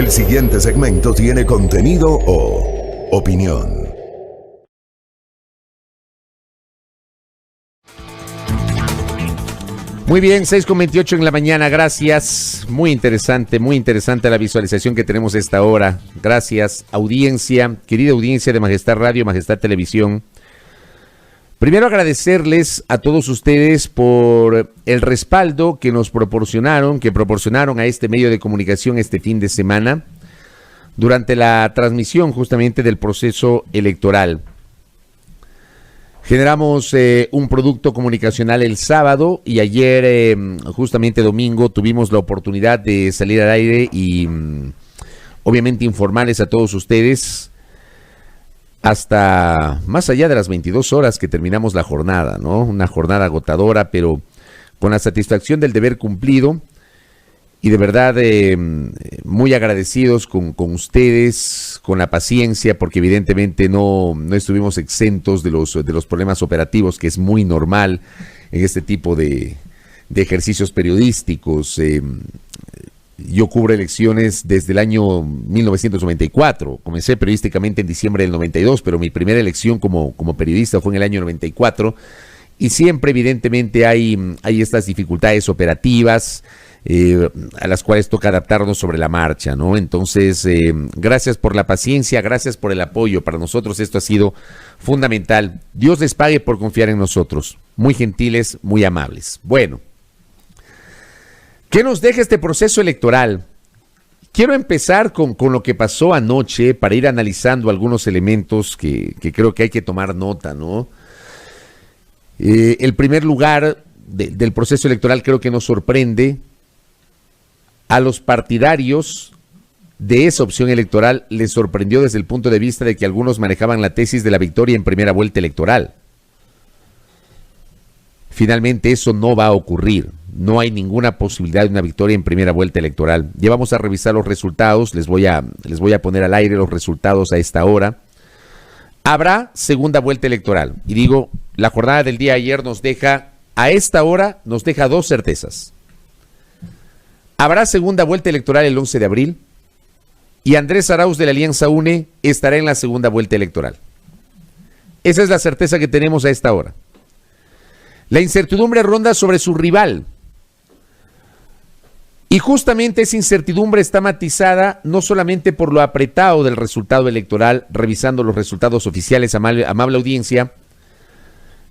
El siguiente segmento tiene contenido o opinión. Muy bien, 6:28 en la mañana, gracias. Muy interesante la visualización que tenemos a esta hora. Gracias, audiencia, querida audiencia de Majestad Radio, Majestad Televisión. Primero agradecerles a todos ustedes por el respaldo que proporcionaron a este medio de comunicación este fin de semana durante la transmisión justamente del proceso electoral. Generamos un producto comunicacional el sábado y ayer, justamente domingo, tuvimos la oportunidad de salir al aire y obviamente informarles a todos ustedes hasta más allá de las 22 horas que terminamos la jornada, ¿no? Una jornada agotadora, pero con la satisfacción del deber cumplido y de verdad muy agradecidos con ustedes, con la paciencia, porque evidentemente no estuvimos exentos de los problemas operativos, que es muy normal en este tipo de ejercicios periodísticos. Yo cubro elecciones desde el año 1994, comencé periodísticamente en diciembre del 92, pero mi primera elección como periodista fue en el año 94, y siempre evidentemente hay estas dificultades operativas, a las cuales toca adaptarnos sobre la marcha, ¿no? Entonces, gracias por la paciencia, gracias por el apoyo. Para nosotros esto ha sido fundamental. Dios les pague por confiar en nosotros. Muy gentiles, muy amables. Bueno, ¿qué nos deja este proceso electoral? Quiero empezar con lo que pasó anoche para ir analizando algunos elementos que creo que hay que tomar nota, ¿no? El primer lugar del proceso electoral creo que nos sorprende. A los partidarios de esa opción electoral les sorprendió desde el punto de vista de que algunos manejaban la tesis de la victoria en primera vuelta electoral. Finalmente eso no va a ocurrir. No hay ninguna posibilidad de una victoria en primera vuelta electoral. Ya vamos a revisar los resultados. Les voy a poner al aire los resultados a esta hora. Habrá segunda vuelta electoral. Y digo, la jornada del día de ayer a esta hora nos deja dos certezas. Habrá segunda vuelta electoral el 11 de abril y Andrés Arauz de la Alianza UNE estará en la segunda vuelta electoral. Esa es la certeza que tenemos a esta hora. La incertidumbre ronda sobre su rival. Y justamente esa incertidumbre está matizada no solamente por lo apretado del resultado electoral, revisando los resultados oficiales, amable audiencia,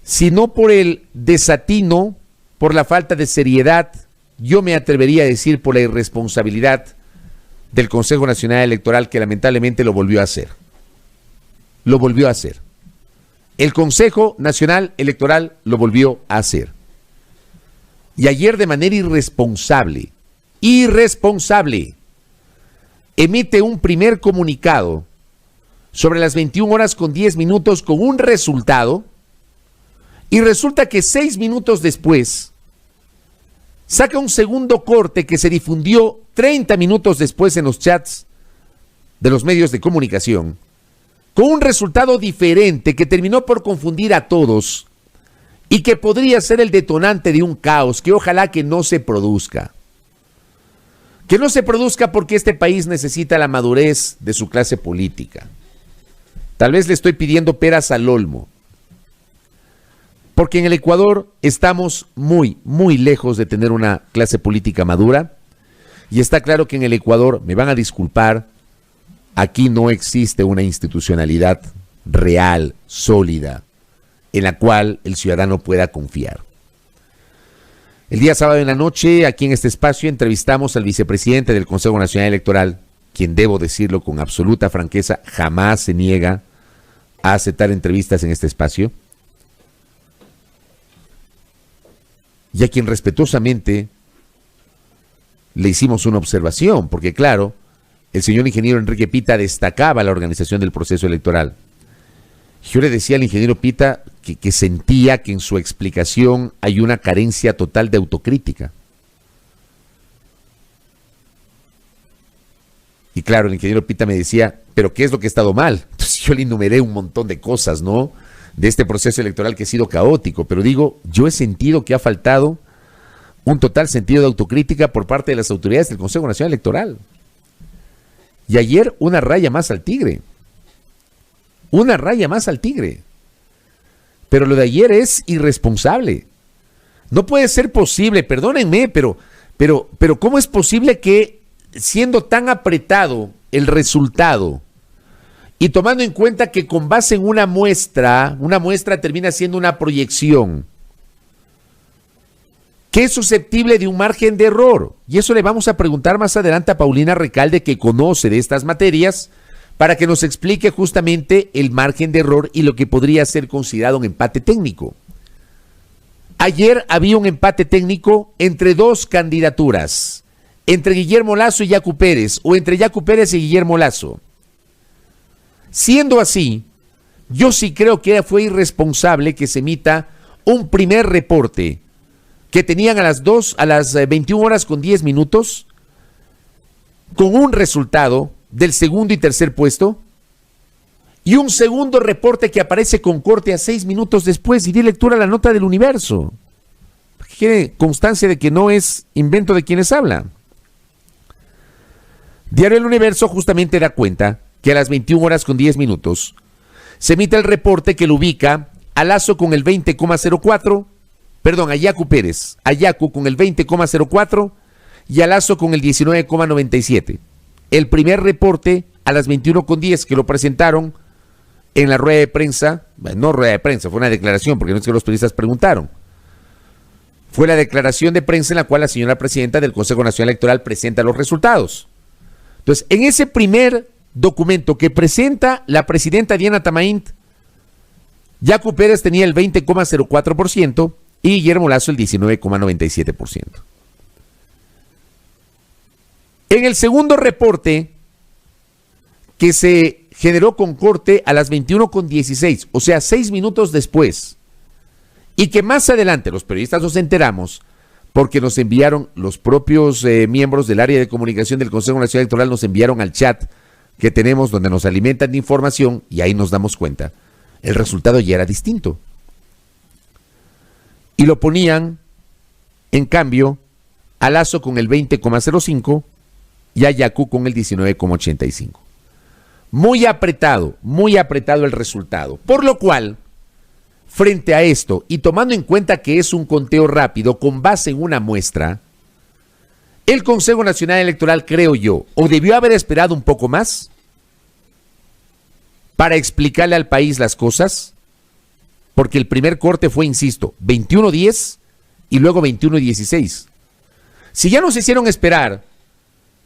sino por el desatino, por la falta de seriedad, yo me atrevería a decir por la irresponsabilidad del Consejo Nacional Electoral, que lamentablemente lo volvió a hacer. Lo volvió a hacer. El Consejo Nacional Electoral lo volvió a hacer. Y ayer de manera irresponsable, emite un primer comunicado sobre las 21 horas con 10 minutos con un resultado, y resulta que 6 minutos después saca un segundo corte que se difundió 30 minutos después en los chats de los medios de comunicación, con un resultado diferente que terminó por confundir a todos y que podría ser el detonante de un caos que ojalá que no se produzca. Que no se produzca porque este país necesita la madurez de su clase política. Tal vez le estoy pidiendo peras al olmo, porque en el Ecuador estamos muy, muy lejos de tener una clase política madura, y está claro que en el Ecuador, me van a disculpar, aquí no existe una institucionalidad real, sólida, en la cual el ciudadano pueda confiar. El día sábado en la noche, aquí en este espacio, entrevistamos al vicepresidente del Consejo Nacional Electoral, quien, debo decirlo con absoluta franqueza, jamás se niega a aceptar entrevistas en este espacio, y a quien respetuosamente le hicimos una observación, porque claro, el señor ingeniero Enrique Pita destacaba la organización del proceso electoral. Yo le decía al ingeniero Pita que sentía que en su explicación hay una carencia total de autocrítica. Y claro, el ingeniero Pita me decía, ¿pero qué es lo que ha estado mal? Entonces yo le enumeré un montón de cosas, ¿no?, de este proceso electoral que ha sido caótico, pero digo, yo he sentido que ha faltado un total sentido de autocrítica por parte de las autoridades del Consejo Nacional Electoral. Y ayer una raya más al Tigre. Una raya más al Tigre. Pero lo de ayer es irresponsable. No puede ser posible, perdónenme, pero ¿cómo es posible que siendo tan apretado el resultado y tomando en cuenta que con base en una muestra termina siendo una proyección, que es susceptible de un margen de error? Y eso le vamos a preguntar más adelante a Paulina Recalde, que conoce de estas materias, para que nos explique justamente el margen de error y lo que podría ser considerado un empate técnico. Ayer había un empate técnico entre dos candidaturas, entre Guillermo Lasso y Yacu Pérez, o entre Yacu Pérez y Guillermo Lasso. Siendo así, yo sí creo que fue irresponsable que se emita un primer reporte que tenían a las 21 horas con 10 minutos, con un resultado del segundo y tercer puesto, y un segundo reporte que aparece con corte a 6 minutos después, y di lectura a la nota del Universo. Quiere constancia de que no es invento de quienes hablan. Diario El Universo justamente da cuenta que a las 21 horas con 10 minutos se emite el reporte que lo ubica a Lasso con el 20,04, a Yacu Pérez, a Yacu con el 20,04 y a Lasso con el 19,97. El primer reporte a las 21,10 que lo presentaron en la rueda de prensa, no rueda de prensa, fue una declaración, porque no es que los periodistas preguntaron. Fue la declaración de prensa en la cual la señora presidenta del Consejo Nacional Electoral presenta los resultados. Entonces, en ese primer documento que presenta la presidenta Diana Tamaint, Yacu Pérez tenía el 20,04% y Guillermo Lasso el 19,97%. En el segundo reporte, que se generó con corte a las 21,16, o sea, 6 minutos después, y que más adelante los periodistas nos enteramos, porque nos enviaron los propios miembros del área de comunicación del Consejo Nacional Electoral, nos enviaron al chat que tenemos donde nos alimentan de información, y ahí nos damos cuenta, el resultado ya era distinto. Y lo ponían, en cambio, a Lasso con el 20,05 y a Yacu con el 19,85. Muy apretado el resultado. Por lo cual, frente a esto, y tomando en cuenta que es un conteo rápido con base en una muestra, el Consejo Nacional Electoral, creo yo, o debió haber esperado un poco más para explicarle al país las cosas, porque el primer corte fue, insisto, 21:10 y luego 21:16. Si ya nos hicieron esperar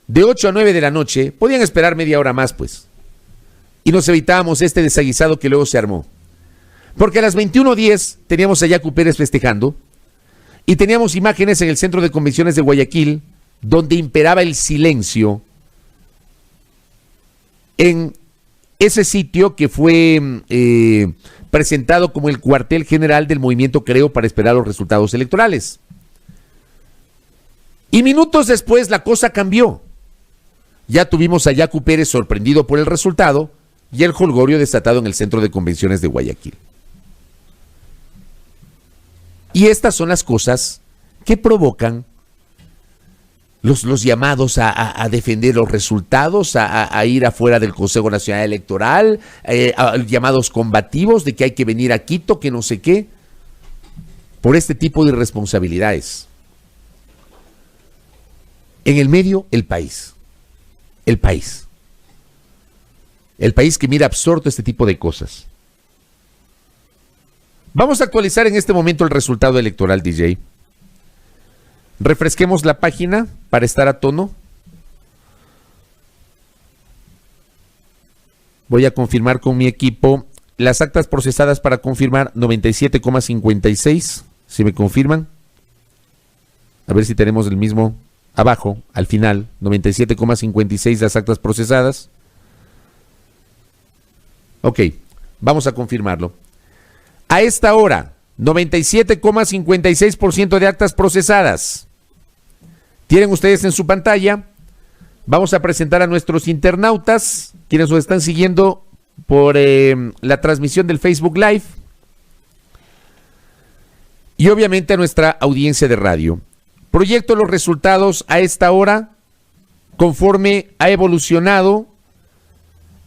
de 8 a 9 de la noche, podían esperar media hora más, pues. Y nos evitábamos este desaguisado que luego se armó. Porque a las 21:10 teníamos a Yacu Pérez festejando y teníamos imágenes en el Centro de Convenciones de Guayaquil donde imperaba el silencio en ese sitio que fue presentado como el cuartel general del movimiento Creo para esperar los resultados electorales. Y minutos después la cosa cambió. Ya tuvimos a Yacu Pérez sorprendido por el resultado y el jolgorio desatado en el Centro de Convenciones de Guayaquil. Y estas son las cosas que provocan los llamados a defender los resultados, a ir afuera del Consejo Nacional Electoral, llamados combativos de que hay que venir a Quito, que no sé qué, por este tipo de irresponsabilidades. En el medio, el país. El país que mira absorto este tipo de cosas. Vamos a actualizar en este momento el resultado electoral, DJ. Refresquemos la página para estar a tono. Voy a confirmar con mi equipo las actas procesadas para confirmar 97,56. Si me confirman. A ver si tenemos el mismo abajo, al final, 97,56 las actas procesadas. Ok, vamos a confirmarlo. A esta hora, 97,56% de actas procesadas. Tienen ustedes en su pantalla. Vamos a presentar a nuestros internautas, quienes nos están siguiendo por la transmisión del Facebook Live. Y obviamente a nuestra audiencia de radio. Proyecto los resultados a esta hora conforme ha evolucionado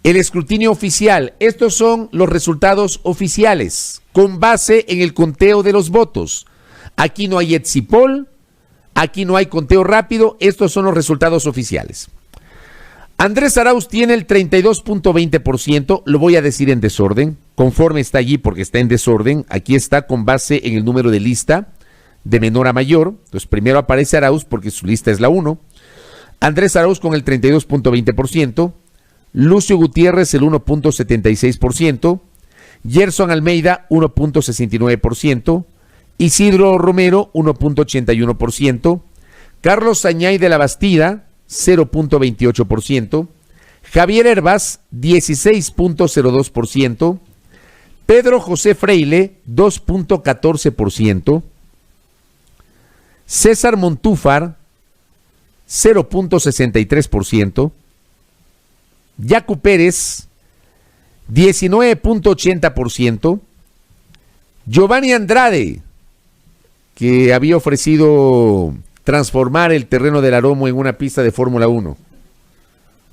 El escrutinio oficial. Estos son los resultados oficiales, con base en el conteo de los votos. Aquí no hay exit poll, aquí no hay conteo rápido, estos son los resultados oficiales. Andrés Arauz tiene el 32.20%, lo voy a decir en desorden, conforme está allí porque está en desorden, aquí está con base en el número de lista, de menor a mayor, entonces primero aparece Arauz porque su lista es la 1, Andrés Arauz con el 32.20%, Lucio Gutiérrez el 1.76%, Gerson Almeida 1.69%, Isidro Romero 1.81%, Carlos Sañay de la Bastida 0.28%, Javier Hervás 16.02%, Pedro José Freile 2.14%, César Montúfar 0.63%, Yacu Pérez 19.80%, Giovanni Andrade, que había ofrecido transformar el terreno del Aromo en una pista de Fórmula 1. O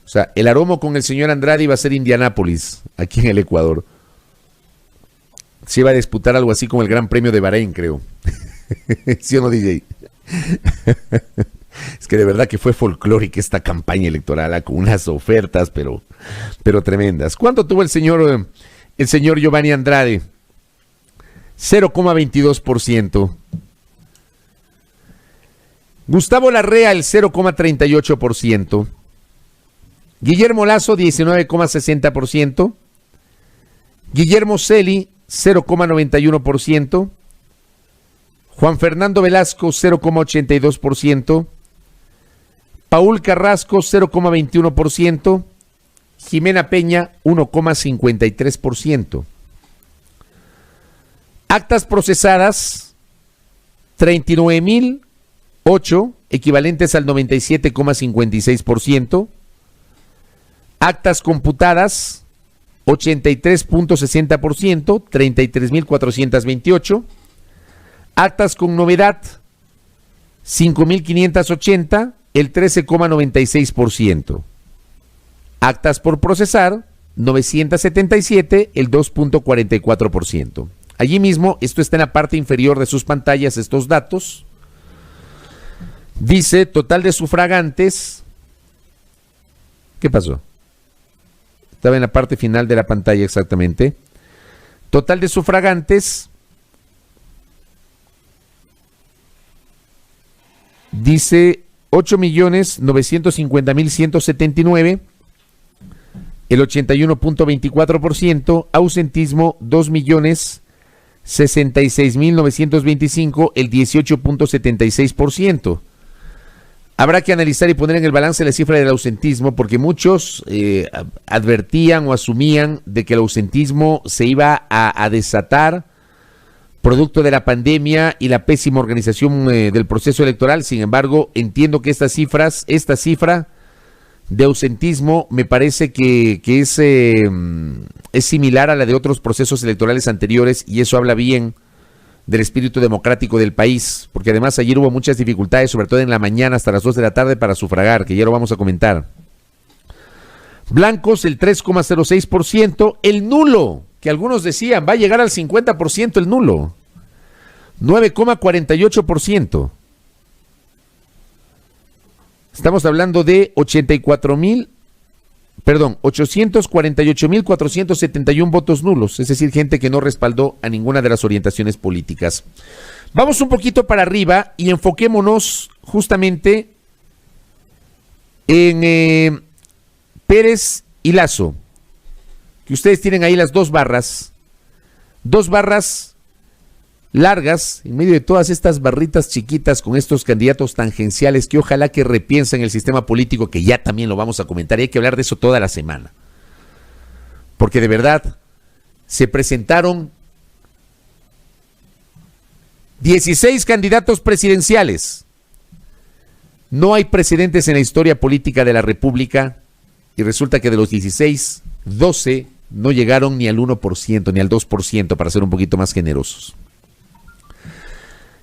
sea, el Aromo con el señor Andrade iba a ser Indianápolis, aquí en el Ecuador. Se iba a disputar algo así como el Gran Premio de Bahrein, creo. ¿Sí o no, DJ? Es que de verdad que fue folclórica esta campaña electoral, con unas ofertas, pero tremendas. ¿Cuánto tuvo el señor Giovanni Andrade? 0.22%. Gustavo Larrea, el 0.38%. Guillermo Lazo, 19.60%. Guillermo Celi, 0.91%. Juan Fernando Velasco, 0.82%. Paul Carrasco, 0.21%. Jimena Peña, 1.53%. Actas procesadas, 39.008, equivalentes al 97.56%. Actas computadas, 83.60%, 33.428. Actas con novedad, 5.580, el 13.96%. Actas por procesar, 977, el 2.44%. Allí mismo, esto está en la parte inferior de sus pantallas, estos datos. Dice total de sufragantes. ¿Qué pasó? Estaba en la parte final de la pantalla exactamente. Total de sufragantes. Dice 8.950.179, el 81.24%, ausentismo 2.066.925, el 18.76%. Habrá que analizar y poner en el balance la cifra del ausentismo, porque muchos advertían o asumían de que el ausentismo se iba a desatar producto de la pandemia y la pésima organización del proceso electoral. Sin embargo, entiendo que esta cifra de ausentismo me parece que es similar a la de otros procesos electorales anteriores, y eso habla bien del espíritu democrático del país, porque además ayer hubo muchas dificultades, sobre todo en la mañana hasta las 2 de la tarde para sufragar, que ya lo vamos a comentar. Blancos, el 3.06%, el nulo, que algunos decían va a llegar al 50% el nulo, 9.48%. Estamos hablando de 848.471 votos nulos, es decir, gente que no respaldó a ninguna de las orientaciones políticas. Vamos un poquito para arriba y enfoquémonos justamente en Pérez y Lazo, que ustedes tienen ahí las dos barras largas, en medio de todas estas barritas chiquitas con estos candidatos tangenciales que ojalá que repiensen el sistema político, que ya también lo vamos a comentar, y hay que hablar de eso toda la semana. Porque de verdad, se presentaron 16 candidatos presidenciales. No hay precedentes en la historia política de la República, y resulta que de los 16, 12 no llegaron ni al 1%, ni al 2%, para ser un poquito más generosos.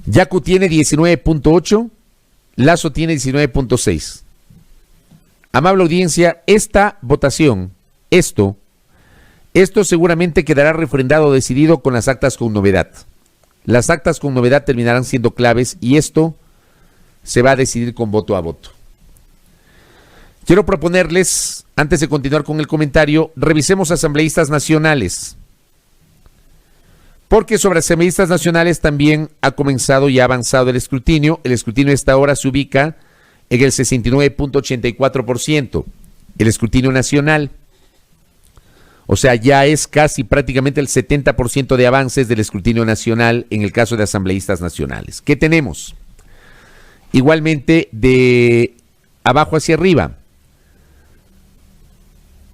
Yacu tiene 19.8, Lazo tiene 19.6. Amable audiencia, esta votación Esto seguramente quedará refrendado o decidido con las actas con novedad. Las actas con novedad terminarán siendo claves y esto se va a decidir con voto a voto. Quiero proponerles, antes de continuar con el comentario, revisemos asambleístas nacionales. Porque sobre asambleístas nacionales también ha comenzado y ha avanzado el escrutinio. El escrutinio a esta hora se ubica en el 69.84%. El escrutinio nacional. O sea, ya es casi prácticamente el 70% de avances del escrutinio nacional en el caso de asambleístas nacionales. ¿Qué tenemos? Igualmente, de abajo hacia arriba.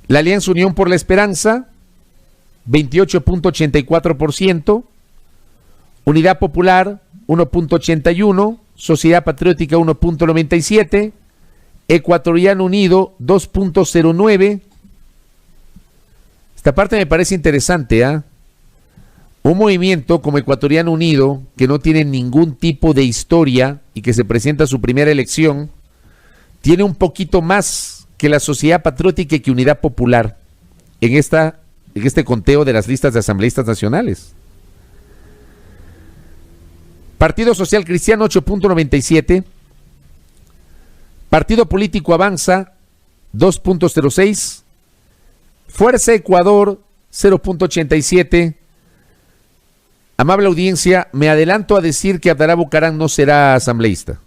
La Alianza Unión por la Esperanza, 28.84%. Unidad Popular, 1.81%. Sociedad Patriótica, 1.97%. Ecuatoriano Unido, 2.09%. Esta parte me parece interesante, ¿eh? Un movimiento como Ecuatoriano Unido, que no tiene ningún tipo de historia y que se presenta a su primera elección, tiene un poquito más que la Sociedad Patriótica y que Unidad Popular en este conteo de las listas de asambleístas nacionales. Partido Social Cristiano, 8.97%. Partido Político Avanza, 2.06%. Fuerza Ecuador, 0.87%. Amable audiencia, me adelanto a decir que Abdalá Bucaram no será asambleísta.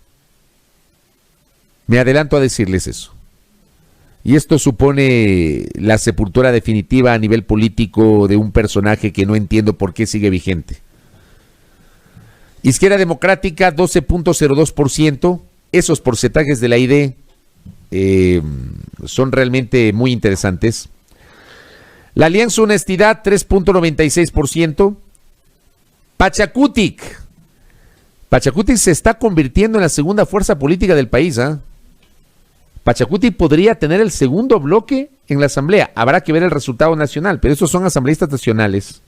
Me adelanto a decirles eso. Y esto supone la sepultura definitiva a nivel político de un personaje que no entiendo por qué sigue vigente. Izquierda Democrática, 12.02%. Esos porcentajes de la ID son realmente muy interesantes. La Alianza Honestidad, 3.96%. Pachacutic se está convirtiendo en la segunda fuerza política del país, ¿eh? Pachacutic podría tener el segundo bloque en la asamblea. Habrá que ver el resultado nacional, pero estos son asambleístas nacionales.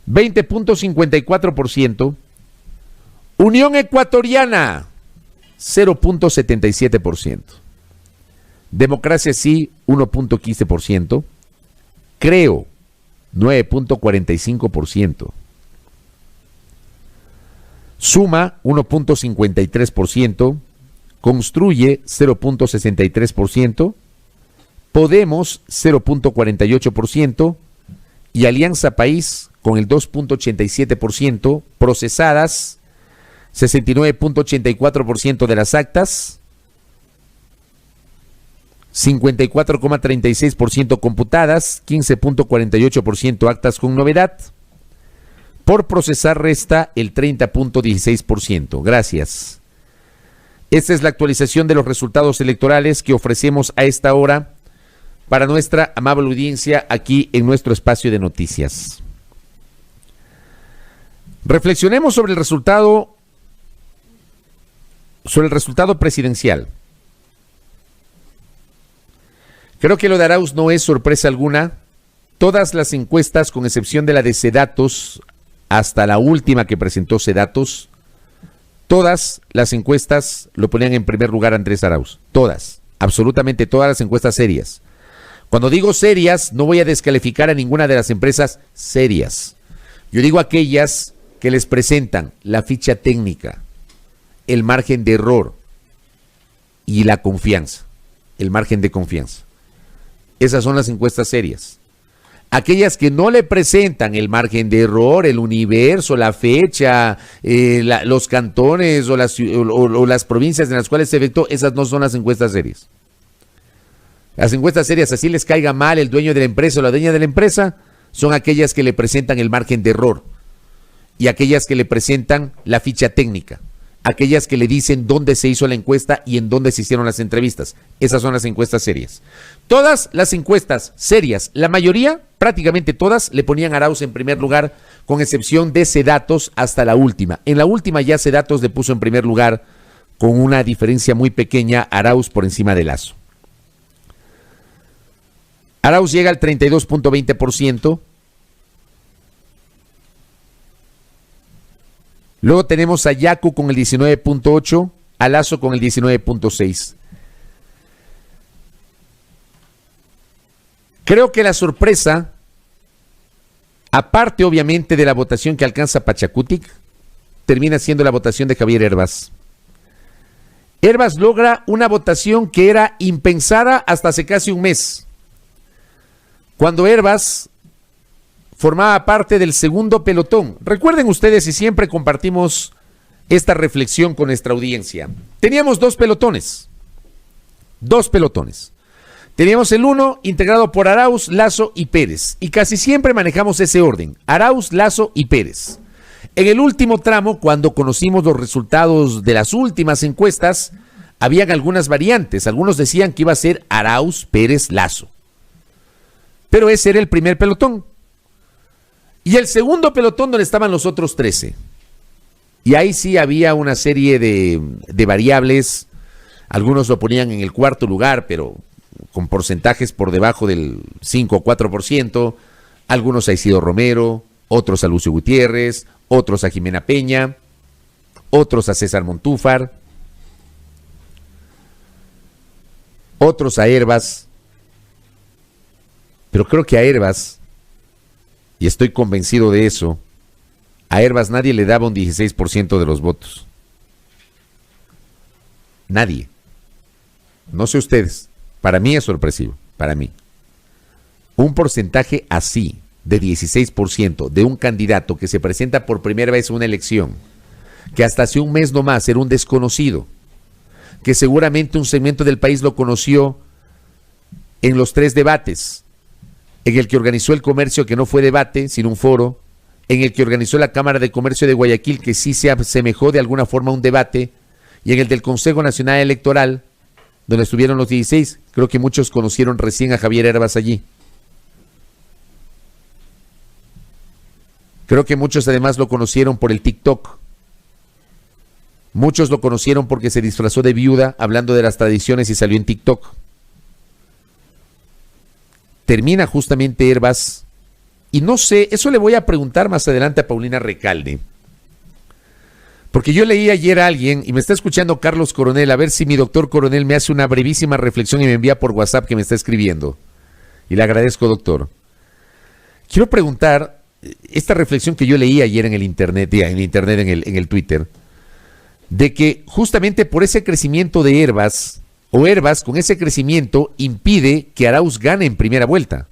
20.54%. Unión Ecuatoriana, 0.77%. Democracia Sí, 1.15%. Creo, 9.45%. Suma, 1.53%. Construye, 0.63%. Podemos, 0.48%. Y Alianza País, con el 2.87%. Procesadas, 69.84% de las actas. 54.36% computadas, 15.48% actas con novedad. Por procesar resta el 30.16%. Gracias. Esta es la actualización de los resultados electorales que ofrecemos a esta hora para nuestra amable audiencia aquí en nuestro espacio de noticias. Reflexionemos sobre el resultado presidencial. Creo que lo de Arauz no es sorpresa alguna. Todas las encuestas, con excepción de la de Sedatos, hasta la última que presentó Sedatos, todas las encuestas lo ponían en primer lugar a Andrés Arauz. Todas, absolutamente todas las encuestas serias. Cuando digo serias, no voy a descalificar a ninguna de las empresas serias. Yo digo aquellas que les presentan la ficha técnica, el margen de error y la confianza, el margen de confianza. Esas son las encuestas serias. Aquellas que no le presentan el margen de error, el universo, la fecha, los cantones o las provincias en las cuales se efectuó, esas no son las encuestas serias. Las encuestas serias, así les caiga mal el dueño de la empresa o la dueña de la empresa, son aquellas que le presentan el margen de error y aquellas que le presentan la ficha técnica. Aquellas que le dicen dónde se hizo la encuesta y en dónde se hicieron las entrevistas. Esas son las encuestas serias. Todas las encuestas serias, la mayoría, prácticamente todas, le ponían a Arauz en primer lugar, con excepción de Sedatos hasta la última. En la última ya Sedatos le puso en primer lugar con una diferencia muy pequeña, Arauz por encima de Lasso. Arauz llega al 32.20%. Luego tenemos a Yacu con el 19.8%, a Lasso con el 19.6%. Creo que la sorpresa, aparte obviamente de la votación que alcanza Pachacutic, termina siendo la votación de Javier Hervas. Hervas logra una votación que era impensada hasta hace casi un mes, cuando Hervas formaba parte del segundo pelotón. Recuerden ustedes, y siempre compartimos esta reflexión con nuestra audiencia, teníamos dos pelotones. Teníamos el uno integrado por Arauz, Lasso y Pérez, y casi siempre manejamos ese orden: Arauz, Lasso y Pérez. En el último tramo, cuando conocimos los resultados de las últimas encuestas, habían algunas variantes. Algunos decían que iba a ser Arauz, Pérez, Lasso, pero ese era el primer pelotón. Y el segundo pelotón, donde estaban los otros 13. Y ahí sí había una serie de variables. Algunos lo ponían en el cuarto lugar, pero con porcentajes por debajo del 5 o 4%. Algunos a Isidro Romero, otros a Lucio Gutiérrez, otros a Jimena Peña, otros a César Montúfar, otros a Hervas. Pero creo que a Hervas, y estoy convencido de eso, a Hervas nadie le daba un 16% de los votos. Nadie. No sé ustedes. Para mí es sorpresivo. Para mí. Un porcentaje así, de 16%, de un candidato que se presenta por primera vez en una elección, que hasta hace un mes nomás era un desconocido, que seguramente un segmento del país lo conoció en los 3 debates, en el que organizó el comercio, que no fue debate, sino un foro, en el que organizó la Cámara de Comercio de Guayaquil, que sí se asemejó de alguna forma a un debate, y en el del Consejo Nacional Electoral, donde estuvieron los 16. Creo que muchos conocieron recién a Javier Hervas allí. Creo que muchos además lo conocieron por el TikTok. Muchos lo conocieron porque se disfrazó de viuda hablando de las tradiciones y salió en TikTok. Termina justamente Hervas, y no sé, eso le voy a preguntar más adelante a Paulina Recalde, porque yo leí ayer a alguien, y me está escuchando Carlos Coronel, a ver si mi doctor Coronel me hace una brevísima reflexión y me envía por WhatsApp que me está escribiendo, y le agradezco, doctor. Quiero preguntar, esta reflexión que yo leí ayer en el internet, en el Twitter, de que justamente por ese crecimiento de Hervas, o Hervas con ese crecimiento impide que Arauz gane en primera vuelta,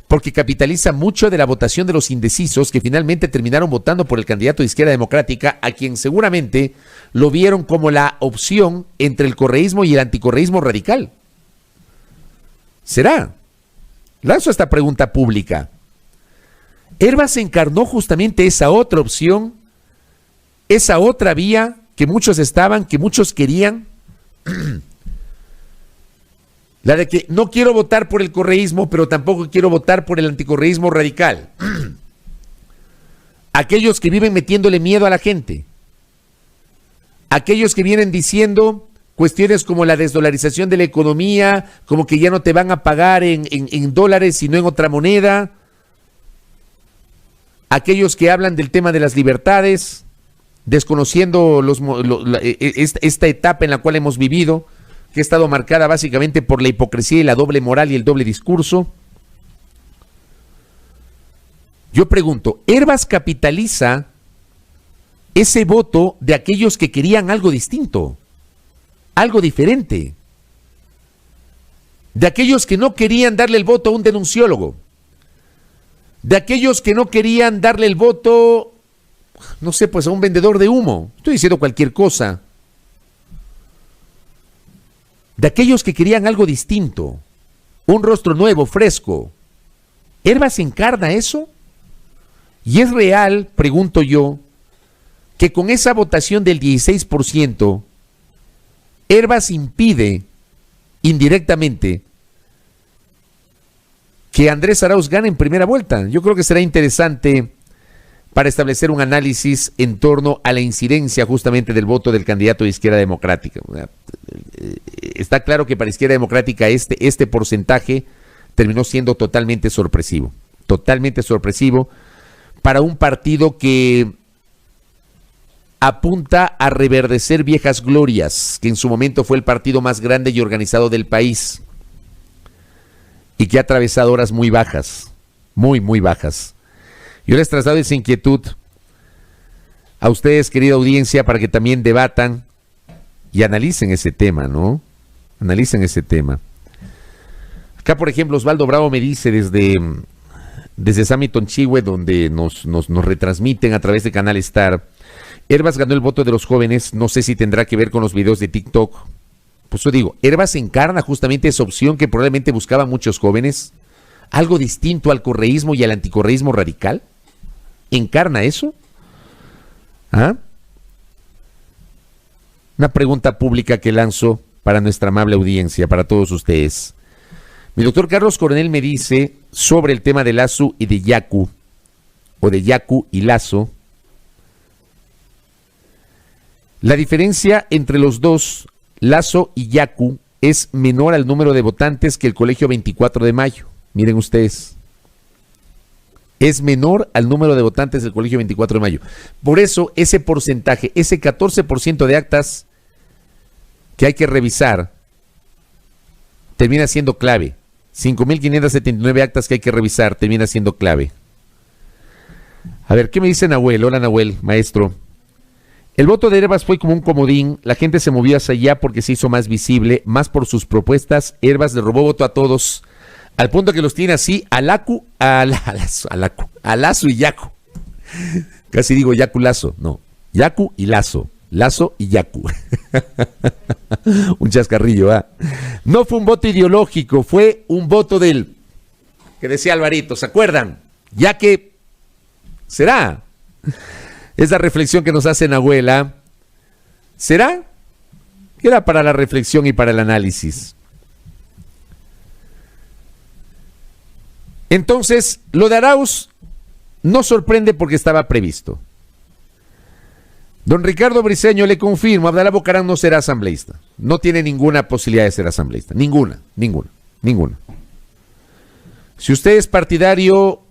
porque capitaliza mucho de la votación de los indecisos que finalmente terminaron votando por el candidato de Izquierda Democrática, a quien seguramente lo vieron como la opción entre el correísmo y el anticorreísmo radical. ¿Será? Lanzo esta pregunta pública. Hervas encarnó justamente esa otra opción, esa otra vía que muchos que muchos querían. La de que no quiero votar por el correísmo, pero tampoco quiero votar por el anticorreísmo radical. Aquellos que viven metiéndole miedo a la gente. Aquellos que vienen diciendo cuestiones como la desdolarización de la economía, como que ya no te van a pagar en dólares, sino en otra moneda. Aquellos que hablan del tema de las libertades, desconociendo esta etapa en la cual hemos vivido, que ha estado marcada básicamente por la hipocresía y la doble moral y el doble discurso. Yo pregunto, ¿Hervas capitaliza ese voto de aquellos que querían algo distinto, algo diferente? De aquellos que no querían darle el voto a un denunciólogo, de aquellos que no querían darle el voto, no sé, pues a un vendedor de humo. Estoy diciendo cualquier cosa. De aquellos que querían algo distinto, un rostro nuevo, fresco. ¿Hervas encarna eso? Y es real, pregunto yo, que con esa votación del 16%, Hervas impide indirectamente que Andrés Arauz gane en primera vuelta. Yo creo que será interesante para establecer un análisis en torno a la incidencia justamente del voto del candidato de Izquierda Democrática. Está claro que para Izquierda Democrática este porcentaje terminó siendo totalmente sorpresivo para un partido que apunta a reverdecer viejas glorias, que en su momento fue el partido más grande y organizado del país, y que ha atravesado horas muy bajas, muy, muy bajas. Yo les traslado esa inquietud a ustedes, querida audiencia, para que también debatan y analicen ese tema, ¿no? Analicen ese tema. Acá, por ejemplo, Osvaldo Bravo me dice desde Samitonchihue, donde nos retransmiten a través de Canal Star. Herbas ganó el voto de los jóvenes, no sé si tendrá que ver con los videos de TikTok. Pues yo digo, Herbas encarna justamente esa opción que probablemente buscaban muchos jóvenes, algo distinto al correísmo y al anticorreísmo radical. ¿Encarna eso? ¿Ah? Una pregunta pública que lanzo para nuestra amable audiencia, para todos ustedes. Mi doctor Carlos Coronel me dice sobre el tema de Lazo y de Yaku, o de Yaku y Lazo. La diferencia entre los dos, Lazo y Yaku, es menor al número de votantes que el Colegio 24 de Mayo. Miren ustedes. Es menor al número de votantes del Colegio 24 de Mayo. Por eso, ese porcentaje, ese 14% de actas que hay que revisar, termina siendo clave. 5.579 actas que hay que revisar, termina siendo clave. A ver, ¿qué me dice Nahuel? Hola, Nahuel, maestro. El voto de Herbas fue como un comodín, la gente se movió hacia allá porque se hizo más visible, más por sus propuestas. Herbas le robó voto a todos, al punto que los tiene así, a Lazo y Yaku. Casi digo Yaku Lazo, no, Yaku y Lazo, Lazo y Yaku. Un chascarrillo, ¿ah? No fue un voto ideológico, fue un voto del, que decía Alvarito, ¿se acuerdan? Ya que será. Esa reflexión que nos hace Nahuela, ¿será? Era para la reflexión y para el análisis. Entonces, lo de Arauz no sorprende porque estaba previsto. Don Ricardo Briceño, le confirmo, Abdalá Bucaram no será asambleísta. No tiene ninguna posibilidad de ser asambleísta. Ninguna. Si usted es partidario,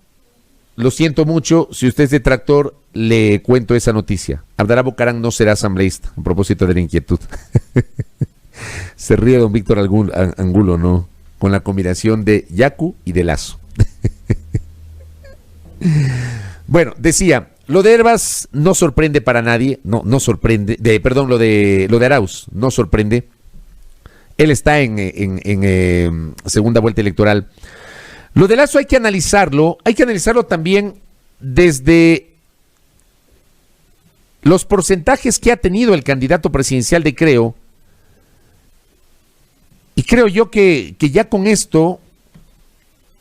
lo siento mucho. Si usted es detractor, le cuento esa noticia. Abdalá Bucaram no será asambleísta, a propósito de la inquietud. Se ríe don Víctor Angulo, ¿no? Con la combinación de Yaku y de Lazo. Bueno, decía, lo de Herbas no sorprende para nadie, no sorprende, lo de Arauz no sorprende. Él está en segunda vuelta electoral. Lo de Lazo hay que analizarlo también desde los porcentajes que ha tenido el candidato presidencial de Creo. Y creo yo que ya con esto,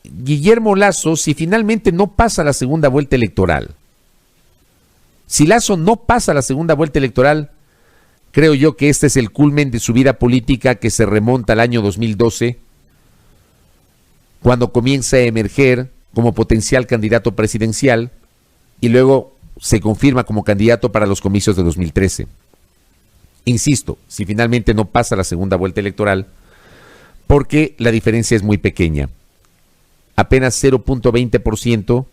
Guillermo Lazo, si finalmente no pasa la segunda vuelta electoral, si Lazo no pasa la segunda vuelta electoral, creo yo que este es el culmen de su vida política que se remonta al año 2012, cuando comienza a emerger como potencial candidato presidencial y luego se confirma como candidato para los comicios de 2013. Insisto, si finalmente no pasa la segunda vuelta electoral, porque la diferencia es muy pequeña. Apenas 0.20%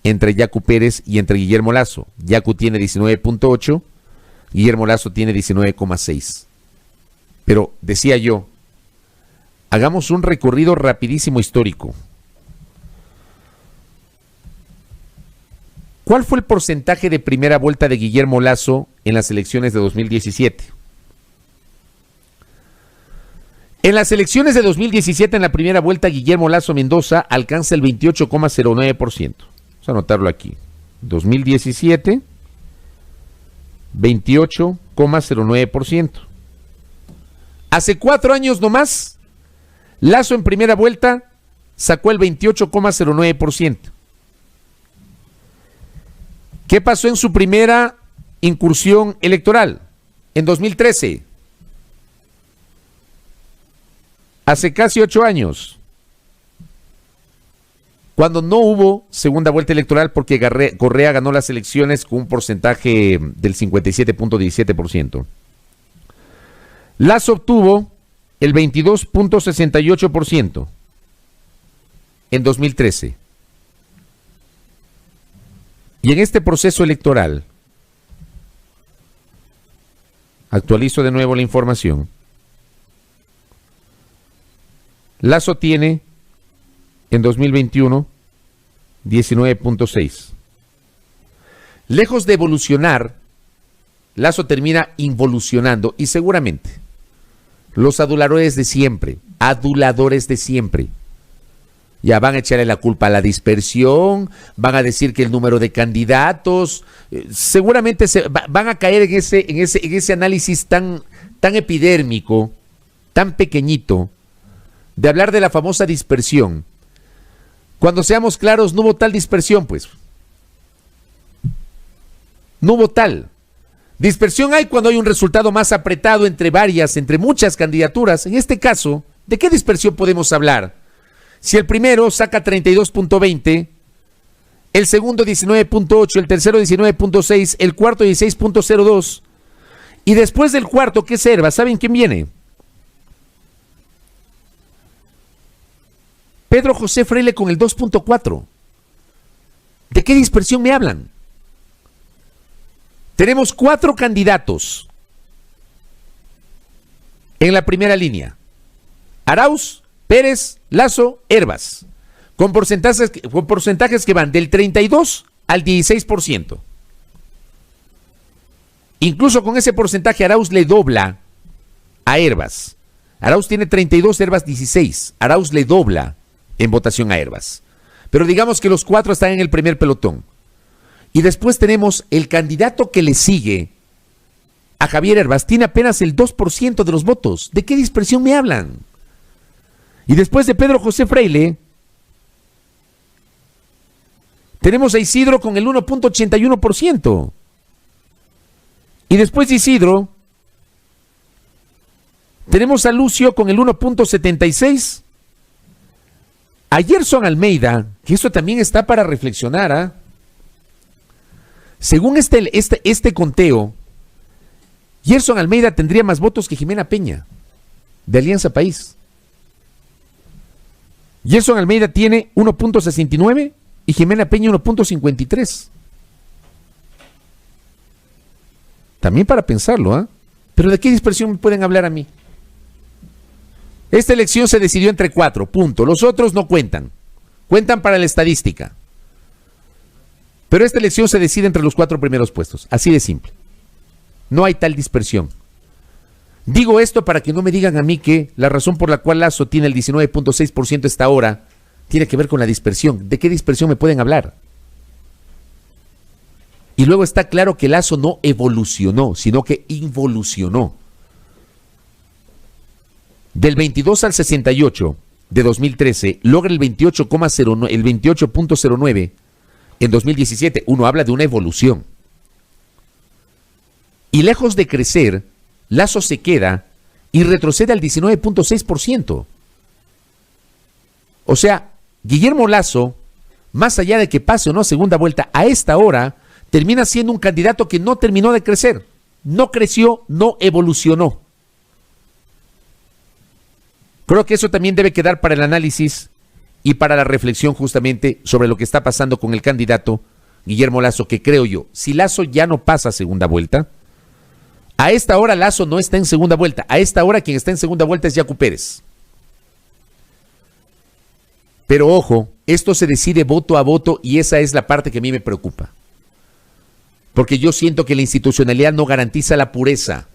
entre Yaku Pérez y entre Guillermo Lazo. Yaku tiene 19.8, Guillermo Lazo tiene 19.6. Pero decía yo, hagamos un recorrido rapidísimo histórico. ¿Cuál fue el porcentaje de primera vuelta de Guillermo Lazo en las elecciones de 2017? En las elecciones de 2017, en la primera vuelta, Guillermo Lazo Mendoza alcanza el 28.09%. Vamos a anotarlo aquí. 2017, 28.09%. Hace 4 años nomás, Lazo en primera vuelta sacó el 28.09%. ¿Qué pasó en su primera incursión electoral? En 2013. Hace casi 8 años. Cuando no hubo segunda vuelta electoral porque Correa ganó las elecciones con un porcentaje del 57.17%. Lazo obtuvo el 22.68% en 2013. Y en este proceso electoral, actualizo de nuevo la información, Lazo tiene En 2021, 19.6. Lejos de evolucionar, Lasso termina involucionando y seguramente los aduladores de siempre, ya van a echarle la culpa a la dispersión, van a decir que el número de candidatos, seguramente van a caer en ese análisis tan epidérmico, tan pequeñito, de hablar de la famosa dispersión. Cuando seamos claros, no hubo tal dispersión, pues. No hubo tal. Dispersión hay cuando hay un resultado más apretado entre muchas candidaturas. En este caso, ¿de qué dispersión podemos hablar? Si el primero saca 32.20, el segundo 19.8, el tercero 19.6, el cuarto 16.02, y después del cuarto, ¿qué es Herbas? ¿Saben quién viene? Pedro José Freile con el 2.4. ¿De qué dispersión me hablan? Tenemos 4 candidatos en la primera línea. Arauz, Pérez, Lasso, Herbas, con porcentajes que van del 32 al 16%. Incluso con ese porcentaje Arauz le dobla a Herbas. Arauz tiene 32, Herbas 16. Arauz le dobla en votación a Herbas. Pero digamos que los 4 están en el primer pelotón. Y después tenemos el candidato que le sigue a Javier Herbas, tiene apenas el 2% de los votos. ¿De qué dispersión me hablan? Y después de Pedro José Freile, tenemos a Isidro con el 1.81%. Y después de Isidro, tenemos a Lucio con el 1.76%. A Gerson Almeida, que esto también está para reflexionar, ¿ah? Según este conteo, Gerson Almeida tendría más votos que Jimena Peña, de Alianza País. Gerson Almeida tiene 1.69 y Jimena Peña 1.53. También para pensarlo, ¿ah? Pero ¿de qué dispersión me pueden hablar a mí? Esta elección se decidió entre 4, punto. Los otros no cuentan. Cuentan para la estadística. Pero esta elección se decide entre los 4 primeros puestos. Así de simple. No hay tal dispersión. Digo esto para que no me digan a mí que la razón por la cual Lasso tiene el 19.6% esta hora tiene que ver con la dispersión. ¿De qué dispersión me pueden hablar? Y luego está claro que Lasso no evolucionó, sino que involucionó. Del 22 al 68 de 2013 logra el 28.09 en 2017. Uno habla de una evolución. Y lejos de crecer, Lasso se queda y retrocede al 19.6%. O sea, Guillermo Lasso, más allá de que pase o no segunda vuelta, a esta hora termina siendo un candidato que no terminó de crecer. No creció, no evolucionó. Creo que eso también debe quedar para el análisis y para la reflexión justamente sobre lo que está pasando con el candidato Guillermo Lasso, que creo yo, si Lasso ya no pasa a segunda vuelta, a esta hora Lasso no está en segunda vuelta, a esta hora quien está en segunda vuelta es Yacu Pérez. Pero ojo, esto se decide voto a voto y esa es la parte que a mí me preocupa. Porque yo siento que la institucionalidad no garantiza la pureza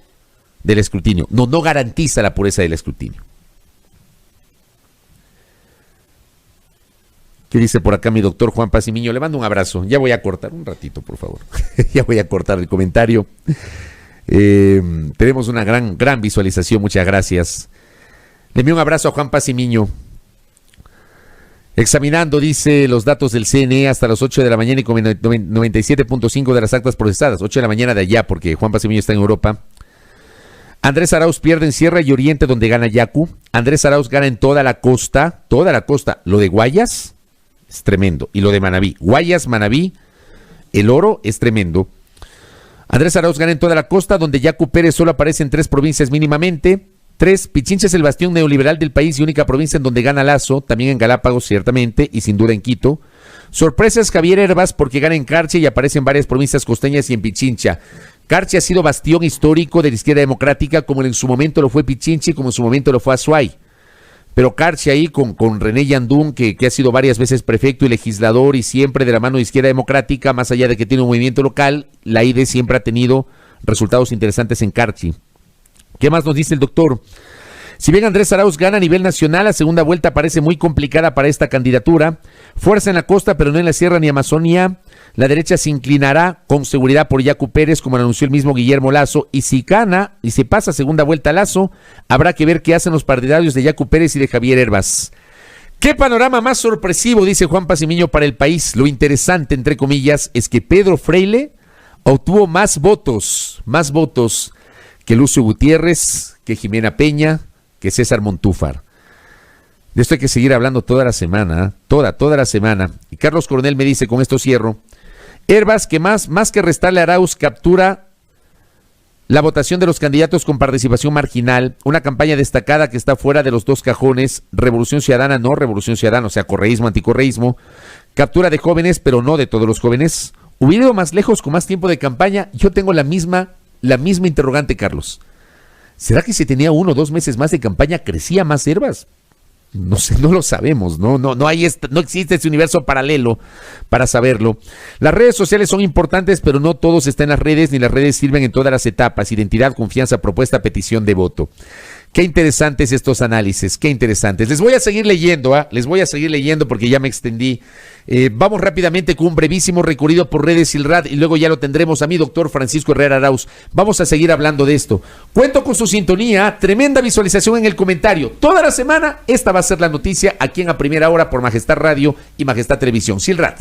del escrutinio, no garantiza la pureza del escrutinio. ¿Qué dice por acá mi doctor Juan Pacimiño? Le mando un abrazo. Ya voy a cortar un ratito, por favor. Ya voy a cortar el comentario. Tenemos una gran visualización. Muchas gracias. Le envío un abrazo a Juan Pacimiño. Examinando, dice, los datos del CNE hasta las 8 de la mañana y con 97.5 de las actas procesadas. 8 de la mañana de allá, porque Juan Pacimiño está en Europa. Andrés Arauz pierde en Sierra y Oriente, donde gana Yacu. Andrés Arauz gana en toda la costa. Lo de Guayas es tremendo. Y lo de Manabí. Guayas, Manabí, El Oro es tremendo. Andrés Arauz gana en toda la costa, donde Yacu Pérez solo aparece en 3 provincias mínimamente. 3, Pichincha es el bastión neoliberal del país y única provincia en donde gana Lasso, también en Galápagos ciertamente y sin duda en Quito. Sorpresa es Javier Herbas porque gana en Carchi y aparece en varias provincias costeñas y en Pichincha. Carchi ha sido bastión histórico de la izquierda democrática, como en su momento lo fue Pichincha y como en su momento lo fue Azuay. pero Carchi ahí con René Yandún, que ha sido varias veces prefecto y legislador y siempre de la mano de Izquierda Democrática, más allá de que tiene un movimiento local, la IDE siempre ha tenido resultados interesantes en Carchi. ¿Qué más nos dice el doctor? Si bien Andrés Arauz gana a nivel nacional, la segunda vuelta parece muy complicada para esta candidatura. Fuerza en la costa, pero no en la sierra ni Amazonía. La derecha se inclinará con seguridad por Yacu Pérez, como anunció el mismo Guillermo Lasso. Y si gana y se pasa segunda vuelta a Lasso, habrá que ver qué hacen los partidarios de Yacu Pérez y de Javier Herbas. ¿Qué panorama más sorpresivo, dice Juan Pacimiño, para el país? Lo interesante, entre comillas, es que Pedro Freile obtuvo más votos que Lucio Gutiérrez, que Jimena Peña, que César Montúfar. De esto hay que seguir hablando toda la semana, toda la semana. Y Carlos Coronel me dice, con esto cierro, Herbas, que más que restarle a Arauz, captura la votación de los candidatos con participación marginal, una campaña destacada que está fuera de los dos cajones, Revolución Ciudadana, no Revolución Ciudadana, o sea, correísmo, anticorreísmo, captura de jóvenes, pero no de todos los jóvenes. ¿Hubiera ido más lejos con más tiempo de campaña? Yo tengo la misma interrogante, Carlos. ¿Será que si tenía 1 o 2 meses más de campaña crecía más Herbas? No sé, no lo sabemos, no existe ese universo paralelo para saberlo. Las redes sociales son importantes, pero no todos están en las redes, ni las redes sirven en todas las etapas. Identidad, confianza, propuesta, petición de voto. Qué interesantes estos análisis, qué interesantes. Les voy a seguir leyendo, porque ya me extendí. Vamos rápidamente con un brevísimo recorrido por redes Silrat y luego ya lo tendremos a mi doctor Francisco Herrera Arauz. Vamos a seguir hablando de esto. Cuento con su sintonía, tremenda visualización en el comentario. Toda la semana esta va a ser la noticia aquí en A Primera Hora por Majestad Radio y Majestad Televisión. Silrat.